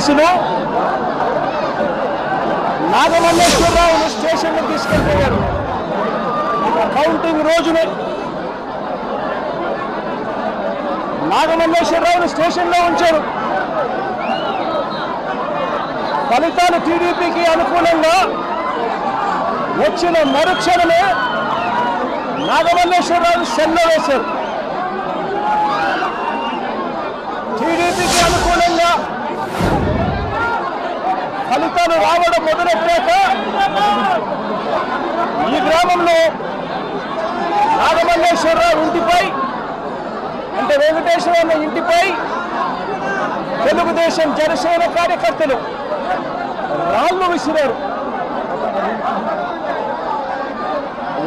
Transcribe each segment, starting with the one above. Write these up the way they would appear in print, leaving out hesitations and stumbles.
పోలీసులు నాగమల్లేశ్వరరావును స్టేషన్కి తీసుకెళ్ళిపోయారు. కౌంటింగ్ రోజునే నాగమల్లేశ్వరరావును స్టేషన్లో ఉంచారు. ఫలితాలు టీడీపీకి అనుకూలంగా వచ్చిన మరుక్షణమే నాగమల్లేశ్వరరావు సెల్లో వేశారు. టీడీపీకి అనుకూలంగా ఫలితాలు రావడం మొదలెట్టాక ఈ గ్రామంలో నాగమల్లేశ్వరరావు ఇంటిపై, అంటే వెంకటేశ్వర ఇంటిపై తెలుగుదేశం జనసేన కార్యకర్తలు రాళ్లు విసిరారు.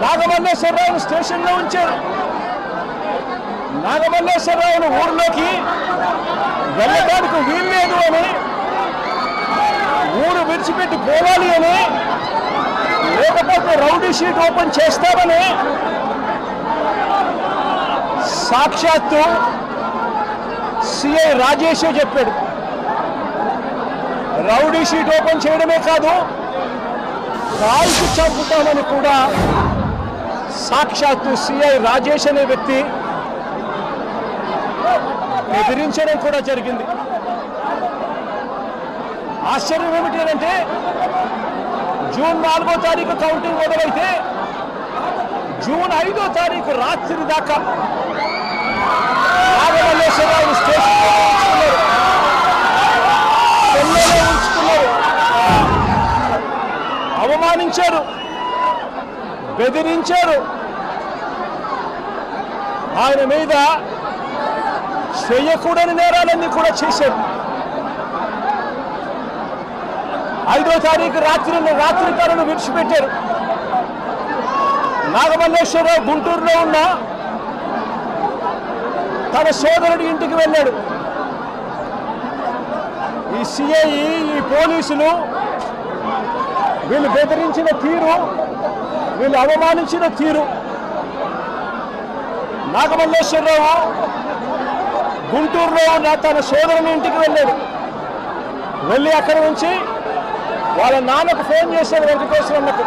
నాగమల్లేశ్వరరావును స్టేషన్లో ఉంచారు. నాగమల్లేశ్వరరావును ఊరిలోకి వెళ్ళడానికి వీల్లేదు అని, ఊరు విడిచిపెట్టి పోవాలి అని, లేకపోతే రౌడీ షీట్ ఓపెన్ చేస్తామని సాక్షాత్తు సిఐ రాజేషే చెప్పాడు. రౌడీ షీట్ ఓపెన్ చేయడమే కాదు, కాల్చి చంపుతామని కూడా సాక్షాత్తు సిఐ రాజేష్ అనే వ్యక్తి బెదిరించడం కూడా జరిగింది. ఆశ్చర్యం ఏమిటి అంటే, జూన్ 4వ తారీఖు కౌంటింగ్ మొదలైతే జూన్ 5వ తారీఖు రాత్రి దాకా నాగమల్లేశ్వరరావు స్టేషన్లో ఉంచుకున్నారు. అవమానించారు, బెదిరించారు. ఆయన మీద చేయకూడని నేరాలన్నీ కూడా చేశారు. 5వ తారీఖు రాత్రి తనను విడిచిపెట్టారు. నాగమల్లేశ్వరరావు గుంటూరులో ఉన్న తన సోదరుడి ఇంటికి వెళ్ళాడు. ఈ సిఐ, ఈ పోలీసులు వీళ్ళు బెదిరించిన తీరు, వీళ్ళు అవమానించిన తీరు. నాగమల్లేశ్వరరావు గుంటూరులో ఉన్న తన సోదరుని ఇంటికి వెళ్ళాడు. వెళ్ళి అక్కడి నుంచి వాళ్ళ నాన్నకు ఫోన్ చేశాడు. వెంకటేశ్వరన్నకు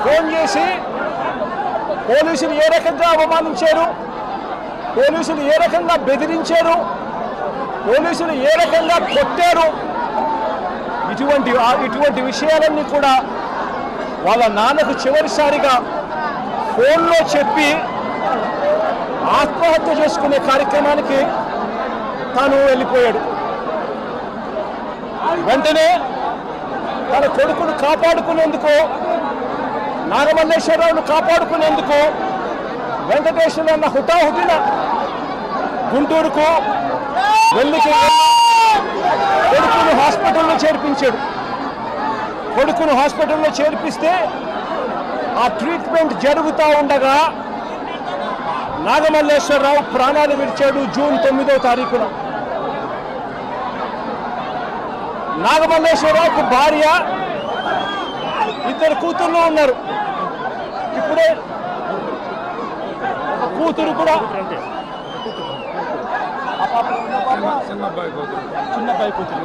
ఫోన్ చేసి పోలీసులు ఏ రకంగా అవమానించారు, పోలీసులు ఏ రకంగా బెదిరించారు, పోలీసులు ఏ రకంగా కొట్టారు, ఇటువంటి విషయాలన్నీ కూడా వాళ్ళ నాన్నకు చివరిసారిగా ఫోన్లో చెప్పి ఆత్మహత్య చేసుకునే కార్యక్రమానికి తాను వెళ్ళిపోయాడు. వెంటనే తన కొడుకును కాపాడుకునేందుకు, నాగమల్లేశ్వరరావును కాపాడుకునేందుకు వెంకటేశ్వరన్న హుటాహుటిన గుంటూరుకు వెళ్ళి కొడుకును హాస్పిటల్లో చేర్పించాడు. కొడుకును హాస్పిటల్లో చేర్పిస్తే ఆ ట్రీట్మెంట్ జరుగుతూ ఉండగా నాగమల్లేశ్వరరావు ప్రాణాలు విడిచాడు. జూన్ 9వ తారీఖున నాగమల్లేశ్వరరావుకు భార్య, 2 కూతుర్లు ఉన్నారు. ఇప్పుడే కూతురు కూడా చిన్నబ్బాయి కూతురు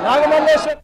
నాగమల్లేశ్వర